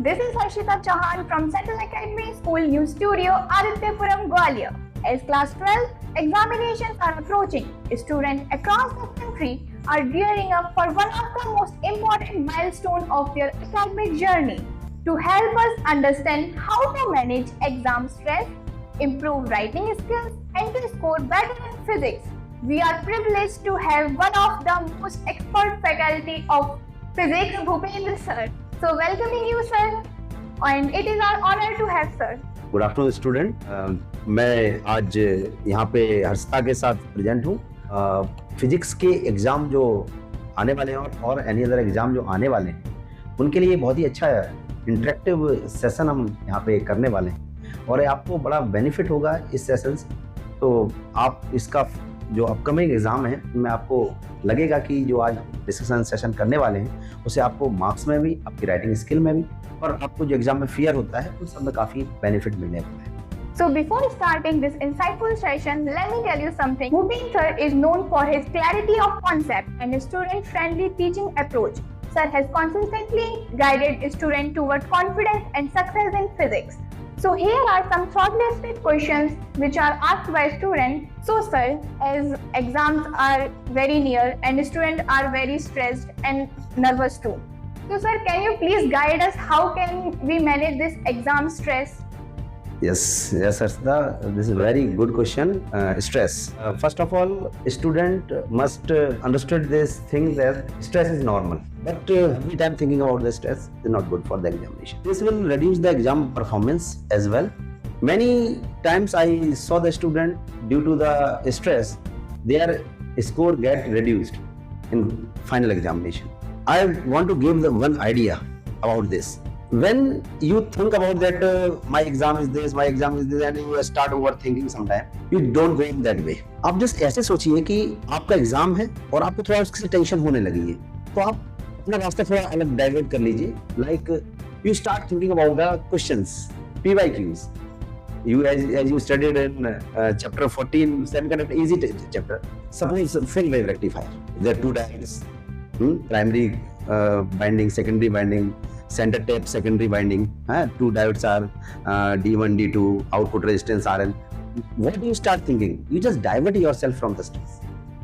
This is Harshita Chauhan from Central Academy School News Studio, Adityapuram, Gwalior. As class 12 examinations are approaching, students across the country are gearing up for one of the most important milestones of their academic journey. To help us understand how to manage exam stress, improve writing skills, and to score better in physics, we are privileged to have one of the most expert faculty of physics, Bhupendra sir. So welcoming you, sir, and it is our honor to have sir. Good afternoon student, मैं आज यहाँ पे हर्षिता के साथ present हूँ। Physics के exam जो आने वाले हैं और एनी अदर एग्ज़ाम जो आने वाले हैं उनके लिए बहुत ही अच्छा इंटरेक्टिव सेशन हम यहाँ पे करने वाले हैं और आपको बड़ा बेनिफिट होगा इस सेशन से। तो आप इसका जो अपकमिंग एग्ज़ाम है उनमें आपको लगेगा कि जो आज डिस्कशन सेशन करने वाले हैं उससे आपको मार्क्स में भी, आपकी राइटिंग स्किल में भी और आपको जो एग्जाम में फियर होता है उन सब में काफ़ी बेनिफिट मिलने वाला है। So before starting this insightful session, let me tell you something. Bhupendra sir is known for his clarity of concept and student-friendly teaching approach. Sir has consistently guided students toward confidence and success in physics. So here are some shortlisted questions which are asked by students. So sir, as exams are very near and students are very stressed and nervous too. So sir, can you please guide us how can we manage this exam stress? Yes, Harshita, this is a very good question. Stress. First of all, student must understand this thing that stress is normal. But every time thinking about the stress is not good for the examination. This will reduce the exam performance as well. Many times I saw the student due to the stress, their score get reduced in final examination. I want to give the one idea about this. When you think about that my exam is this and you start overthinking sometime, you don't go in that way. आप just ऐसे सोचिए कि आपका exam है और आपको थोड़ा उसकी टेंशन होने लगी है, तो आप अपना रास्ता थोड़ा अलग डाइवर्ट कर लीजिए. Like you start thinking about the questions, PYQs. You as you studied in chapter 14, semiconductor easy chapter. Suppose fill wave rectifier. There are two diagrams. Primary binding, secondary binding, center tape, secondary binding. Two diodes are D1, D2, output resistance RL. What do you start thinking? You just divert yourself from the stress.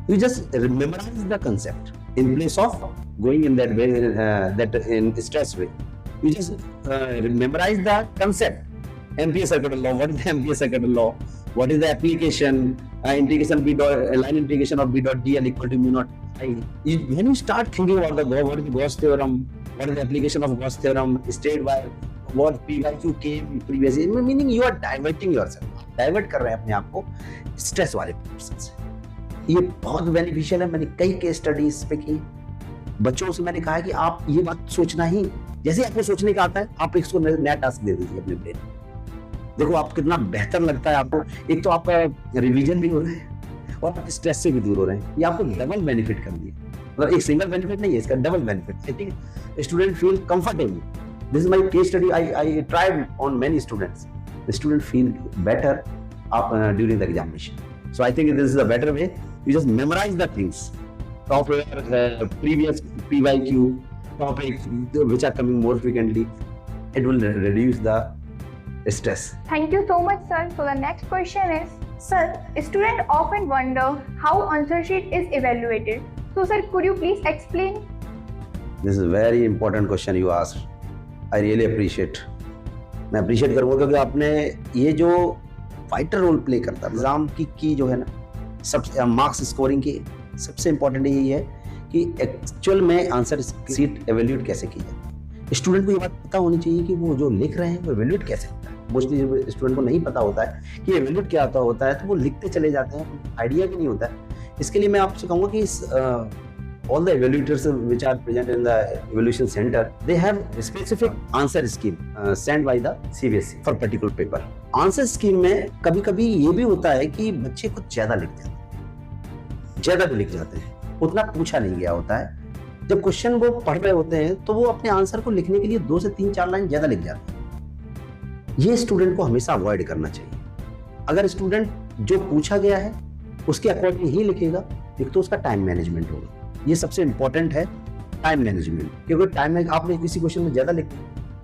You just memorize the concept in place of going in that way, that in stress way. You just memorize the concept. Ampere circuit law. What is the Ampere circuit law? What is the application? Integration B dot line integration of B dot dl equal to mu naught I. When you start thinking about what is the Gauss theorem, what is the application of Gauss theorem, state by what PYQ came previously, meaning you are diverting yourself. Divert कर रहे हैं अपने आप को stress वाले person से. ये बहुत बेनिफिशियल है. मैंने कई केस स्टडीज पे की. बच्चों से मैंने कहा है कि आप ये बात सोचना ही, जैसे आपको सोचने का आता है आप इसको नया टास्क दे दीजिए अपने ब्रेन. देखो आप कितना बेहतर लगता है आपको. एक तो आपका रिवीजन भी हो रहा है और आप स्ट्रेस से भी दूर हो रहे हैं. ये आपको डबल बेनिफिट कर दिया. मतलब एक सिंगल बेनिफिट नहीं है, इसका double benefit. I think student feel comfortable. This is my case study. I tried on many students. The student feel better during the examination. So I think this is a better way. You just memorize the things. Previous PYQ topics which are coming more frequently. It will reduce the stress. Thank you so much, sir. So the next question is, sir, students often wonder how answer sheet is evaluated. So sir, could you please explain? This is a very important question you asked. I really appreciate. मैं appreciate करूँगा क्योंकि आपने ये जो fighter role play करता है exam की जो है ना, सब मार्क्स स्कोरिंग की सबसे इम्पोर्टेंट यही है कि एक्चुअल में आंसर शीट एवेल्यूएट कैसे की जाए. स्टूडेंट को ये बात पता होनी चाहिए कि वो जो लिख रहे हैं वो एवेल्यूएट कैसे होता है. मोस्टली स्टूडेंट को नहीं पता होता है कि एवेल्यूएट क्या होता है, तो वो लिखते चले जाते हैं, आइडिया भी नहीं होता है. इसके लिए मैं आपसे कहूँगा कि all the evaluators which are present in the evaluation center, they have a specific answer scheme sent by the CBSE for particular paper. Answer scheme में कभी-कभी ये भी होता है कि बच्चे कुछ ज्यादा लिख जाते हैं, ज्यादा भी लिख जाते हैं, उतना पूछा नहीं गया होता है. जब क्वेश्चन वो पढ़ रहे होते हैं तो वो अपने आंसर को लिखने के लिए 2 से 3-4 लाइन ज्यादा लिख जाते हैं. ये स्टूडेंट को हमेशा अवॉइड करना चाहिए. अगर स्टूडेंट जो पूछा गया है उसके अकॉर्डिंग ही लिखेगा, एक तो उसका टाइम मैनेजमेंट होगा. ये सबसे इंपॉर्टेंट है, टाइम मैनेजमेंट. क्योंकि टाइम में आपने किसी क्वेश्चन में ज्यादा लिख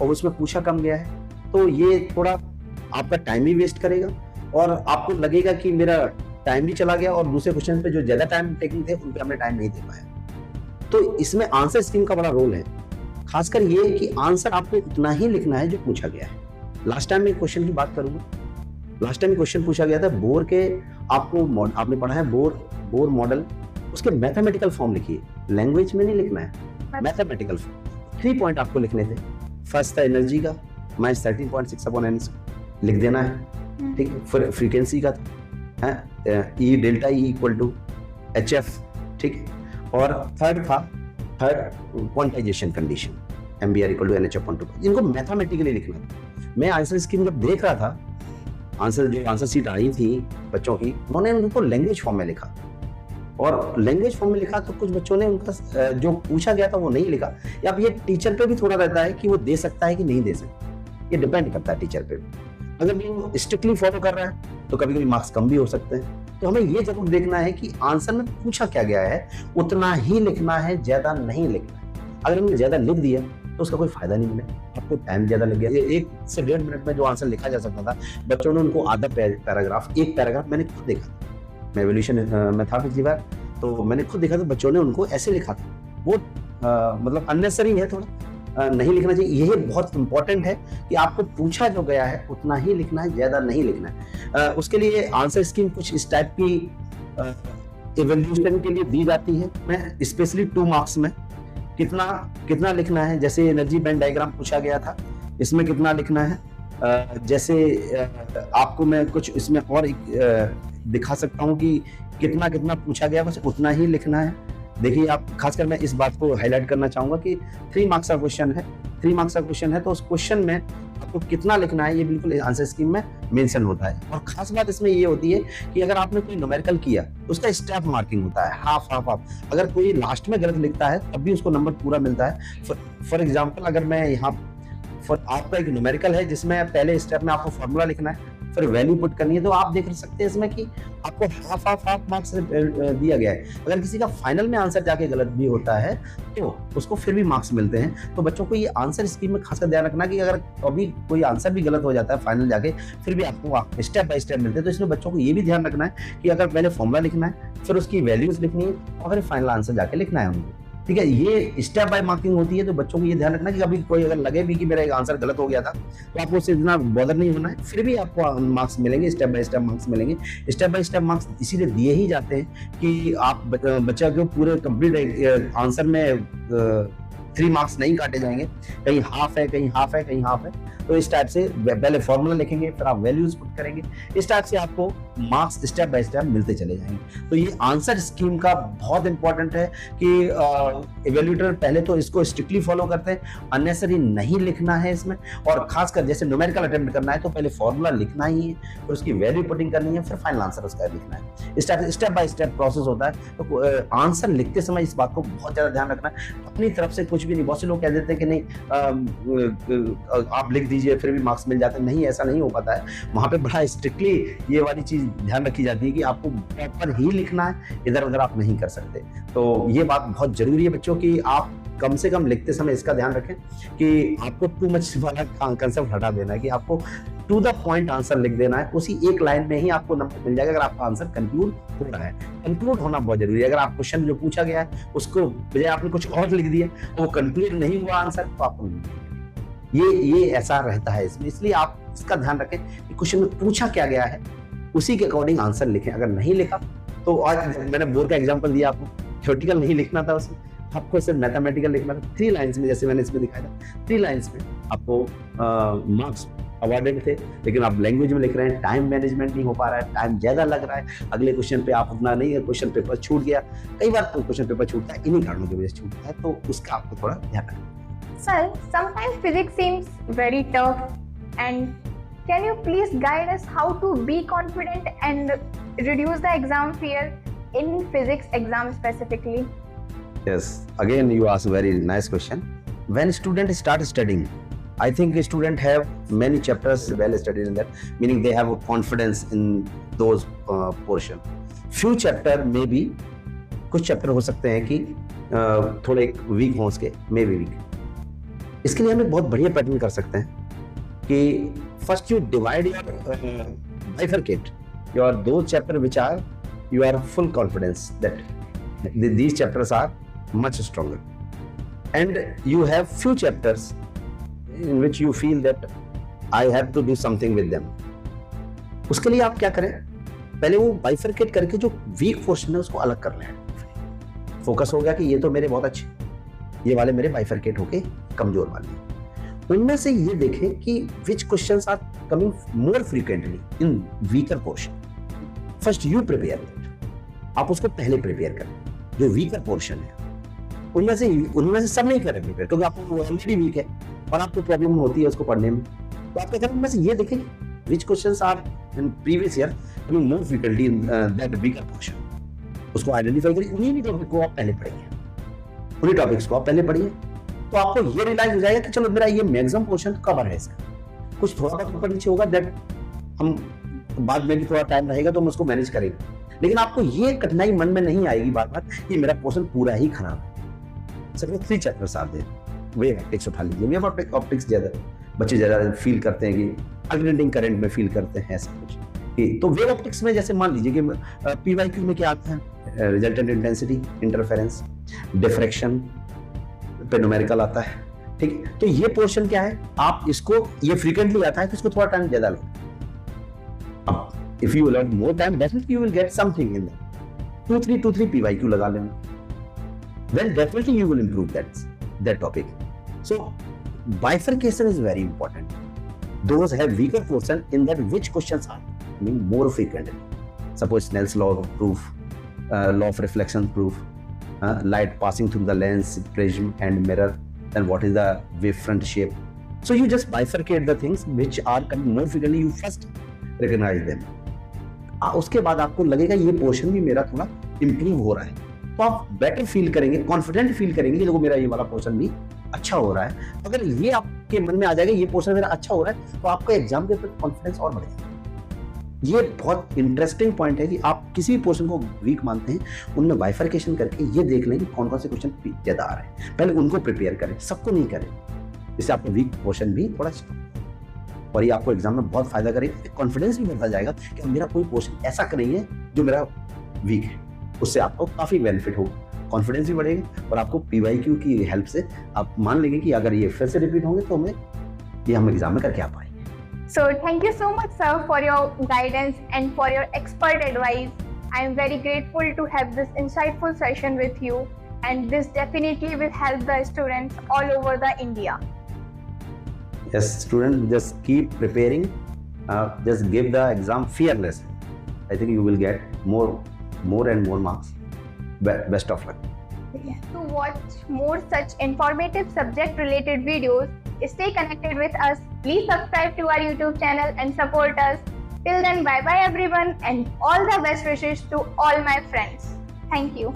और उसमें पूछा कम गया है, तो ये थोड़ा आपका टाइम भी वेस्ट करेगा और आपको लगेगा कि मेरा टाइम भी चला गया और दूसरे क्वेश्चन पे जो ज्यादा टाइम टेकिंग थे उन पे हमने टाइम नहीं दे पाया। तो इसमें आंसर स्कीम का बड़ा रोल है, खासकर ये कि आंसर आपको उतना ही लिखना है जो पूछा गया है। लास्ट टाइम मैं क्वेश्चन की बात करूंगा, लास्ट टाइम क्वेश्चन पूछा गया था बोर के, आपने पढ़ा है बोर मॉडल, उसके मैथमेटिकल फॉर्म लिखिए, लैंग्वेज में नहीं लिखना है, मैथमेटिकल फॉर्म। 3 पॉइंट आपको लिखने थे। फर्स्ट था एनर्जी का -13.6/n लिख देना है, ठीक। फिर फ्रीक्वेंसी का था E delta E equal to HF, ठीक। और third quantization condition MBR equal to NH/2। इनको मैथमेटिकली लिखना था। मैं आंसर स्कीम जब देख रहा था, आंसर शीट आई थी बच्चों की, उन्होंने उनको लैंग्वेज फॉर्म में लिखा, और लैंग्वेज फॉर्म में लिखा तो कुछ बच्चों ने उनका जो पूछा गया था वो नहीं लिखा। या अब ये टीचर पे भी थोड़ा रहता है कि वो दे सकता है कि नहीं दे सकता, ये डिपेंड करता है टीचर पे। अगर वो स्ट्रिक्टली फॉलो कर रहा है तो कभी कभी मार्क्स कम भी हो सकते हैं। तो हमें ये जरूर देखना है कि आंसर में पूछा क्या गया है उतना ही लिखना है, ज्यादा नहीं लिखना है। अगर हमने ज्यादा लिख दिया तो उसका कोई फायदा नहीं मिलेगा, आपको टाइम ज्यादा लग गया। 1 से 1.5 मिनट में जो आंसर लिखा जा सकता था, बच्चों ने उनको आधा पैराग्राफ, एक पैराग्राफ मैंने खुद देखा, मैं एवोल्यूशन में था पिछली बार, तो मैंने खुद देखा तो बच्चों ने उनको ऐसे लिखा था। वो मतलब अननेसेसरी है, थोड़ा नहीं लिखना चाहिए। यही बहुत इंपॉर्टेंट है कि आपको पूछा जो गया है उतना ही लिखना है, ज्यादा नहीं लिखना है। उसके लिए आंसर स्कीम कुछ इस टाइप की इवैल्यूएशन के लिए दी जाती है। मैं स्पेशली 2 मार्क्स में कितना लिखना है, जैसे एनर्जी बैंड डायग्राम पूछा गया था, इसमें कितना लिखना है। जैसे आपको मैं कुछ इसमें और दिखा सकता हूँ कि कितना पूछा गया, बस उतना ही लिखना है। देखिए, आप खासकर मैं इस बात को हाईलाइट करना चाहूंगा कि 3 मार्क्स का क्वेश्चन है, 3 मार्क्स का क्वेश्चन है, तो उस क्वेश्चन में आपको कितना लिखना है ये बिल्कुल आंसर स्कीम में मेंशन होता है। और खास बात इसमें ये होती है कि अगर आपने कोई न्यूमेरिकल किया उसका स्टेप मार्किंग होता है, हाफ। अगर कोई लास्ट में गलत लिखता है तब भी उसको नंबर पूरा मिलता है। फॉर एग्जाम्पल, अगर मैं यहाँ आपका एक न्यूमेरिकल है जिसमें पहले स्टेप में आपको फॉर्मूला लिखना है, फिर वैल्यू पुट करनी है, तो आप देख सकते हैं इसमें कि आपको हाफ मार्क्स दिया गया है। अगर किसी का फाइनल में आंसर जाके गलत भी होता है तो उसको फिर भी मार्क्स मिलते हैं। तो बच्चों को ये आंसर स्कीम में खासकर ध्यान रखना कि अगर कभी कोई आंसर भी गलत हो जाता है फाइनल जाके, फिर भी आपको स्टेप बाय स्टेप मिलते हैं। तो इसमें बच्चों को ये भी ध्यान रखना है कि अगर पहले फॉर्मूला लिखना है, फिर उसकी वैल्यूज लिखनी है और फिर फाइनल आंसर जाके लिखना है उनको, ठीक है। ये स्टेप बाय मार्किंग होती है। तो बच्चों को ये ध्यान रखना कि कभी कोई अगर लगे भी कि मेरा एक आंसर गलत हो गया था तो आपको उससे इतना बॉदर नहीं होना है, फिर भी आपको मार्क्स मिलेंगे, स्टेप बाय स्टेप मार्क्स मिलेंगे। स्टेप बाय स्टेप मार्क्स इसीलिए दिए ही जाते हैं कि आप बच्चा को पूरे कंप्लीट आंसर में 3 मार्क्स नहीं काटे जाएंगे, कहीं हाफ है, कहीं हाफ है। तो इस टाइप से पहले फॉर्मूला लिखेंगे, फिर आप वैल्यूज पुट करेंगे, इस टाइप से आपको मार्क्स स्टेप बाय स्टेप मिलते चले जाएंगे। तो ये आंसर स्कीम का बहुत इंपॉर्टेंट है कि इवैल्यूएटर पहले तो इसको स्ट्रिक्टली फॉलो करते हैं, अननेसेसरी नहीं लिखना है इसमें। और खासकर जैसे न्यूमेरिकल अटेम्प्ट करना है तो पहले फॉर्मूला लिखना ही है, फिर उसकी वैल्यू पुटिंग करनी है, फिर फाइनल आंसर उसका लिखना है। इस टाइप से स्टेप बाय स्टेप प्रोसेस होता है। तो आंसर लिखते समय इस बात को बहुत ज्यादा ध्यान रखना है, अपनी तरफ से कुछ भी नहीं। बहुत से लोग कह देते हैं कि नहीं आप लिख दीजिए फिर भी मार्क्स मिल जाते हैं, नहीं, ऐसा नहीं हो पाता है। वहाँ पे बड़ा स्ट्रिक्टली ये वाली चीज ध्यान रखी जाती है कि आपको प्रॉपर ही लिखना है, इधर उधर आप नहीं कर सकते। तो ये बात बहुत जरूरी है बच्चों की, आप कम से कम लिखते समय इसका ध्यान रखें कि आपको टू मच वाला कंसेप्ट हटा देना है, कि आपको टू द पॉइंट आंसर लिख देना है। उसी एक लाइन में ही आपको नंबर मिल जाएगा अगर आपका आंसर कंक्लूड हो रहा है। कंक्लूड होना बहुत जरूरी है। अगर आप क्वेश्चन जो पूछा गया है उसको बजाय आपने कुछ और लिख दिया, वो कंक्लूड नहीं हुआ आंसर, तो आपको ये ऐसा रहता है इसमें। इसलिए आप इसका ध्यान रखें कि क्वेश्चन में पूछा क्या गया है उसी के अकॉर्डिंग आंसर लिखें। अगर नहीं लिखा तो, आज मैंने बोर्ड का एग्जांपल दिया, आपको थ्योरेटिकल नहीं लिखना था उसमें, आपको सिर्फ मैथमेटिकल लिखना था। 3 लाइंस में, जैसे मैंने इसमें दिखाया था, 3 लाइंस में आपको मार्क्स अवार्डेड थे, लेकिन आप लैंग्वेज में लिख रहे हैं, टाइम मैनेजमेंट नहीं हो पा रहा है, टाइम ज्यादा लग रहा है, अगले क्वेश्चन पे आप उतना नहीं है, क्वेश्चन पेपर छूट गया। कई बार तो क्वेश्चन पेपर छूटता है इन्हीं कारणों की वजह से छूटता है, तो उसका आपको थोड़ा ध्यान रखना। Sir, sometimes physics seems very tough, and can you please guide us how to be confident and reduce the exam fear in physics exam specifically? Yes, again you ask a very nice question. When students start studying, I think students have many chapters well studied in that, meaning they have a confidence in those portion. Few chapter may be, कुछ chapter हो सकते हैं कि थोड़े week हो, उसके may be weak, इसके लिए हम एक बहुत बढ़िया पैटर्न कर सकते हैं कि first you divide your bifurcate your those chapter which are you are full confidence that these chapters are much stronger, and you have few chapters in which you feel that I have to do something with them. उसके लिए आप क्या करें, पहले वो bifurcate करके जो week portion है उसको अलग कर लें. फोकस हो गया कि ये तो मेरे बहुत अच्छे, ये वाले मेरे बाइफरकेट होके कमजोर वाले. उनमें से ये देखें कि which questions are coming more frequently in weaker portion. First you prepare, आप उसको पहले प्रिपेयर करें. जो वीकर पोर्शन है उनमें से सब नहीं करें प्रिपेयर, क्योंकि आपको ऑलरेडी वीक है और आपको प्रॉब्लम होती है उसको पढ़ने में. तो आप क्या करें, उनमें से ये देखें which questions are in previous year coming more frequently in that weaker portion. उसको आइडेंटिफाई करिए, उन्हीं टॉपिक को आप पहले पढ़िए, उन्हीं टॉपिक्स को आप पहले पढ़िए. तो आपको ये रियलाइज हो जाएगा कि चलो मेरा ये मैक्सिमम पोर्शन कवर है इसका. कुछ थोड़ा बहुत ऊपर नीचे होगा दैट हम बाद में भी थोड़ा टाइम रहेगा तो हम उसको मैनेज करेंगे, लेकिन आपको ये कठिनाई मन में नहीं आएगी बार बार कि मेरा पोर्शन पूरा ही खराब है. सिर्फ 3 चैप्टर्स आते हैं, वेव ऑप्टिक्स उठा लीजिए. वेव ऑप्टिक्स ज्यादा बच्चे ज्यादा फील करते हैं कि अल्टरनेटिंग करंट में फील करते हैं ऐसा कुछ. तो वेव ऑप्टिक्स में जैसे मान लीजिए कि पीवाईक्यू में क्या आता है, रिजल्टेंट इंटेंसिटी, इंटरफेरेंस, डिफ्रैक्शन पे न्यूमेरिकल आता है. ठीक, तो ये पोर्शन क्या है, आप इसको ये फ्रीक्वेंटली आता है तो इसको थोड़ा टाइम ज्यादा लो. अब if you learn more time definitely you will get something in that. 2-3 PYQ लगा लेना, then definitely you will improve that topic. So bifurcation is very important. Those have weaker portion in that which questions are coming more frequently. Suppose Snell's law of proof, law of reflection proof, light passing through the lens, prism and mirror, then what is the wavefront shape. So you just bifurcate the things which are coming more frequently. You first recognize them. उसके बाद आपको लगेगा ये portion भी मेरा थोड़ा improve हो रहा है, तो आप बेटर फील करेंगे, कॉन्फिडेंट फील करेंगे कि देखो मेरा ये वाला पोर्शन भी अच्छा हो रहा है. अगर ये आपके मन में आ जाएगा ये पोर्शन मेरा अच्छा हो रहा है, तो आपका एग्जाम के प्रति कॉन्फिडेंस और बढ़ेगा. ये बहुत इंटरेस्टिंग पॉइंट है कि आप किसी भी पोर्शन को वीक मानते हैं, उनमें बाइफरकेशन करके ये देख लें कि कौन कौन से क्वेश्चन ज्यादा आ रहे हैं. पहले उनको प्रिपेयर करें, सबको नहीं करें, इससे आपका वीक पोर्शन भी थोड़ा, और ये आपको एग्जाम में बहुत फायदा करेगा. कॉन्फिडेंस भी बढ़ता जाएगा कि मेरा कोई पोर्शन ऐसा नहीं है जो मेरा वीक है. उससे आपको काफी बेनिफिट होगा, कॉन्फिडेंस भी बढ़ेगा और आपको पीवाईक्यू की हेल्प से आप मान लेंगे कि अगर ये फिर से रिपीट होंगे तो हम एग्जाम में करके आ पाएंगे. So thank you so much, sir, for your guidance and for your expert advice. I am very grateful to have this insightful session with you, and this definitely will help the students all over the India. Yes, students, just keep preparing. Just give the exam fearless. I think you will get more and more marks. Best of luck. To watch more such informative subject-related videos, stay connected with us. Please subscribe to our YouTube channel and support us. Till then, bye-bye everyone, and all the best wishes to all my friends. Thank you.